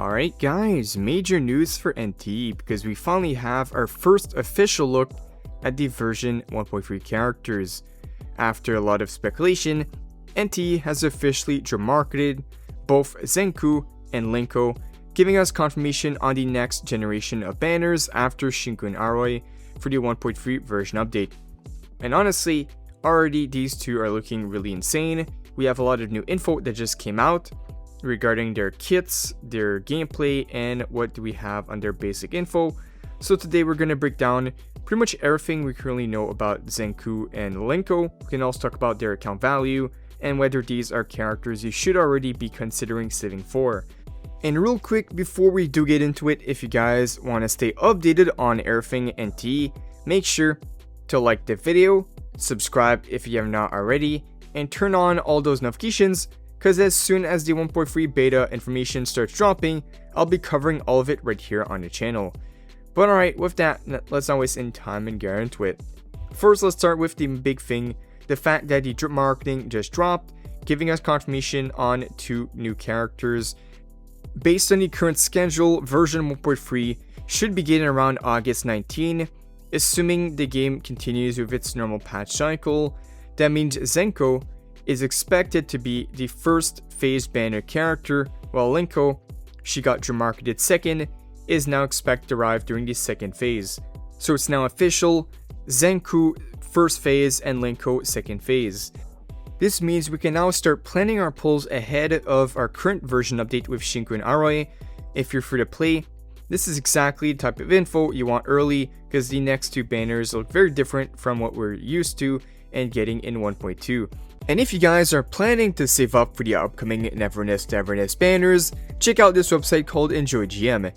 Alright guys, major news for NT because we finally have our first official look at the version 1.3 characters. After a lot of speculation, NT has officially marketed both Zankou and Linko, giving us confirmation on the next generation of banners after Zankou and Linko for the 1.3 version update. And honestly, already these two are looking really insane. We have a lot of new info that just came out regarding their kits, their gameplay, and what do we have on their basic info. So today we're going to break down pretty much everything we currently know about Zankou and Linko. We can also talk about their account value and whether these are characters you should already be considering saving for. And real quick before we do get into it, if you guys want to stay updated on everything NT, make sure to like the video, subscribe if you have not already, and turn on all those notifications, because as soon as the 1.3 beta information starts dropping, I'll be covering all of it right here on the channel. But alright, with that, let's not waste any time and get into it. First, let's start with the big thing, the fact that the drip marketing just dropped, giving us confirmation on 2 new characters. Based on the current schedule, version 1.3 should begin around August 19, assuming the game continues with its normal patch cycle. That means Zenku is expected to be the first phase banner character, while Linko, she got drip marketed second, is now expected to arrive during the second phase. So it's now official, Zankou first phase and Linko second phase. This means we can now start planning our pulls ahead of our current version update with Zankou and Linko. If you're free to play, this is exactly the type of info you want early, because the next 2 banners look very different from what we're used to and getting in 1.2. And if you guys are planning to save up for the upcoming Neverness To Everness banners, check out this website called EnjoyGM.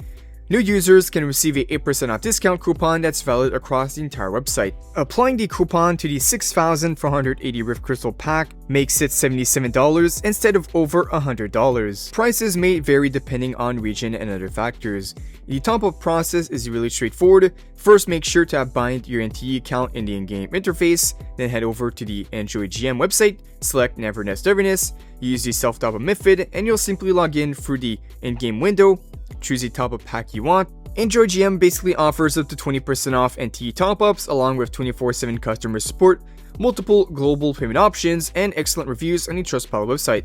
New users can receive a 8% off discount coupon that's valid across the entire website. Applying the coupon to the 6,480 Rift Crystal pack makes it $77 instead of over $100. Prices may vary depending on region and other factors. The top-up process is really straightforward. First, make sure to bind your NTE account in the in-game interface, then head over to the EnjoyGM website, select Neverness To Everness, use the self-top-up method, and you'll simply log in through the in-game window. Choose the top-up pack you want. EnjoyGM basically offers up to 20% off NTE top-ups along with 24/7 customer support, multiple global payment options, and excellent reviews on the Trustpilot website.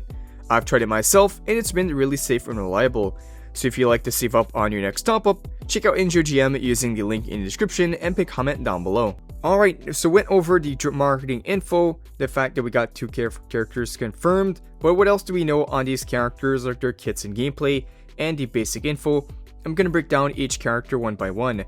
I've tried it myself and it's been really safe and reliable. So if you like to save up on your next top-up, check out EnjoyGM using the link in the description and pick comment down below. Alright, so went over the drip marketing info, the fact that we got 2 characters confirmed, but what else do we know on these characters, like their kits and gameplay, and the basic info. I'm going to break down each character one by one.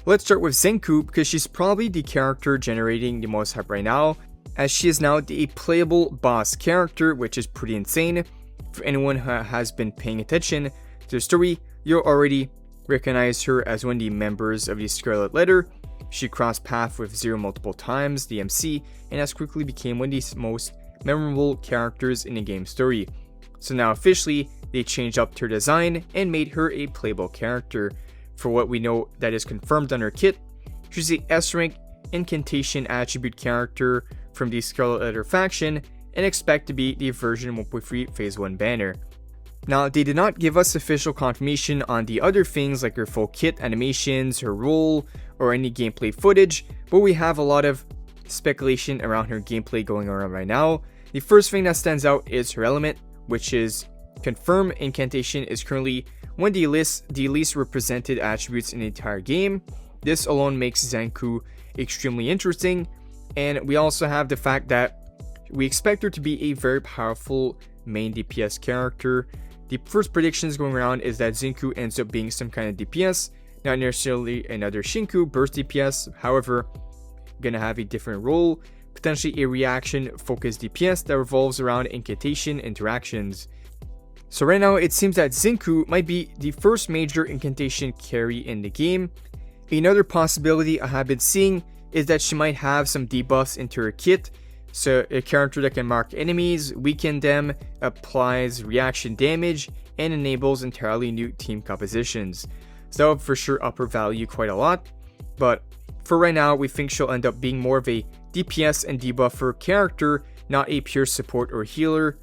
Let's start with Zenku, because she's probably the character generating the most hype right now, as she is now the playable boss character, which is pretty insane. For anyone who has been paying attention to the story, you'll already recognize her as one of the members of the Scarlet Letter. She crossed paths with Zero multiple times, the MC, and has quickly become one of the most memorable characters in the game story. So now officially, they changed up her design and made her a playable character. For what we know that is confirmed on her kit, she's a S-rank incantation attribute character from the Scarlet Letter faction and expect to be the version 1.3 phase 1 banner. Now, they did not give us official confirmation on the other things like her full kit, animations, her role, or any gameplay footage, but we have a lot of speculation around her gameplay going around right now. The first thing that stands out is her element, which is confirmed incantation is currently one of the least represented attributes in the entire game. This alone makes Zankou extremely interesting, and we also have the fact that we expect her to be a very powerful main DPS character. The first predictions going around is that Zenku ends up being some kind of DPS, not necessarily another Shinku burst DPS, however, gonna have a different role, potentially a reaction focused DPS that revolves around incantation interactions. So right now it seems that Zenku might be the first major incantation carry in the game. Another possibility I have been seeing is that she might have some debuffs into her kit. So a character that can mark enemies, weaken them, applies reaction damage, and enables entirely new team compositions. So that would for sure up her value quite a lot. But for right now, we think she'll end up being more of a DPS and debuffer character, not a pure support or healer.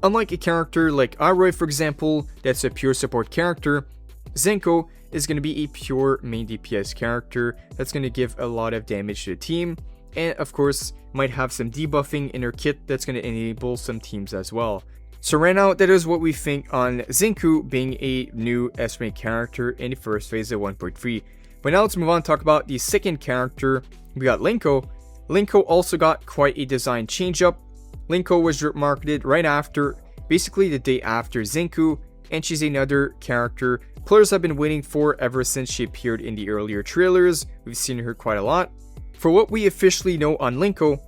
Unlike a character like Aroi, for example, that's a pure support character, Zenku is going to be a pure main DPS character that's going to give a lot of damage to the team, and of course might have some debuffing in her kit that's going to enable some teams as well. So right now, that is what we think on Zenku being a new S-rank character in the first phase of 1.3. But now let's move on and talk about the second character. We got Linko. Linko also got quite a design change up. Linko was marketed right after, basically the day after Zenku, and she's another character players have been waiting for ever since she appeared in the earlier trailers. We've seen her quite a lot. For what we officially know on Linko,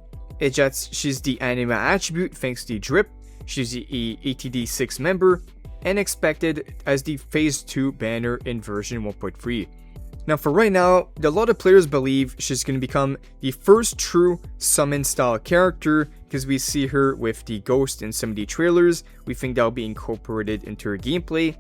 is that she's the anima attribute thanks to Drip. She's a ATD 6 member and expected as the Phase 2 banner in version 1.3. Now for right now, a lot of players believe she's going to become the first true summon style character because we see her with the ghost in some of the trailers. We think that'll be incorporated into her gameplay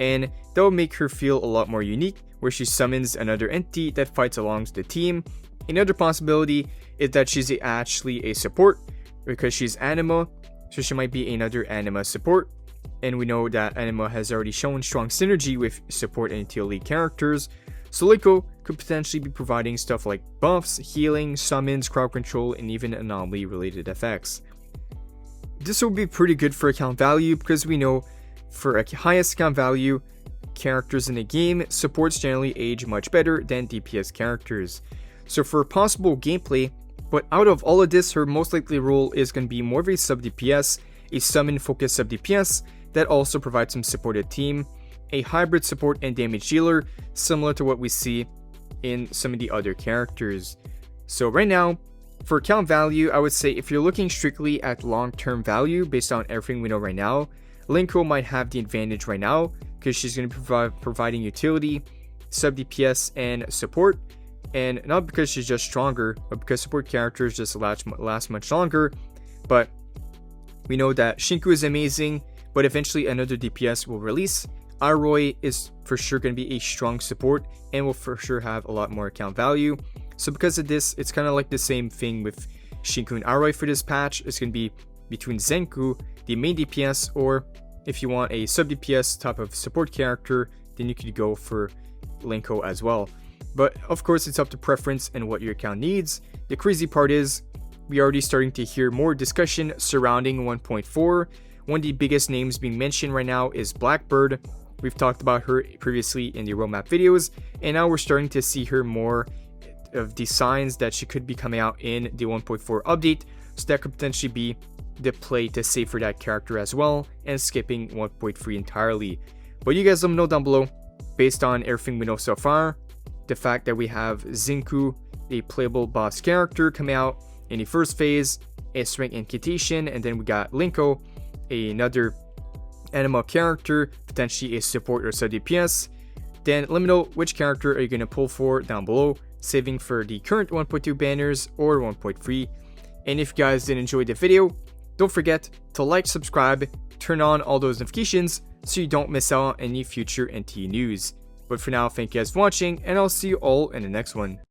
and that will make her feel a lot more unique where she summons another entity that fights alongside the team. Another possibility is that she's actually a support because she's anima, so she might be another anima support. And we know that anima has already shown strong synergy with support and TL lead characters. So Linko could potentially be providing stuff like buffs, healing, summons, crowd control, and even anomaly related effects. This will be pretty good for account value because we know for a highest account value characters in the game, supports generally age much better than DPS characters. So for possible gameplay, but out of all of this, her most likely role is going to be more of a sub DPS, a summon focused sub DPS that also provides some supported team, a hybrid support and damage dealer, similar to what we see in some of the other characters. So right now, for account value, I would say if you're looking strictly at long-term value based on everything we know right now, Linko might have the advantage right now because she's going to be providing utility, sub DPS, and support. And not because she's just stronger, but because support characters just last much longer. But we know that Shinku is amazing, but eventually another DPS will release. Aroi is for sure going to be a strong support and will for sure have a lot more account value. So because of this, it's kind of like the same thing with Shinku and Aroi for this patch. It's going to be between Zenku, the main DPS, or if you want a sub DPS type of support character, then you could go for Linko as well. But of course, it's up to preference and what your account needs. The crazy part is, we're already starting to hear more discussion surrounding 1.4. One of the biggest names being mentioned right now is Blackbird. We've talked about her previously in the roadmap videos, and now we're starting to see her more of the signs that she could be coming out in the 1.4 update. So that could potentially be the play to save for that character as well, and skipping 1.3 entirely. But you guys let me know down below, based on everything we know so far, the fact that we have Zenku, a playable boss character, coming out in the first phase, S-rank incantation, and then we got Linko, another anima character, potentially a support or sub DPS. Then let me know which character are you going to pull for down below, saving for the current 1.2 banners or 1.3. And if you guys did enjoy the video, don't forget to like, subscribe, turn on all those notifications so you don't miss out on any future NT news. But for now, thank you guys for watching, and I'll see you all in the next one.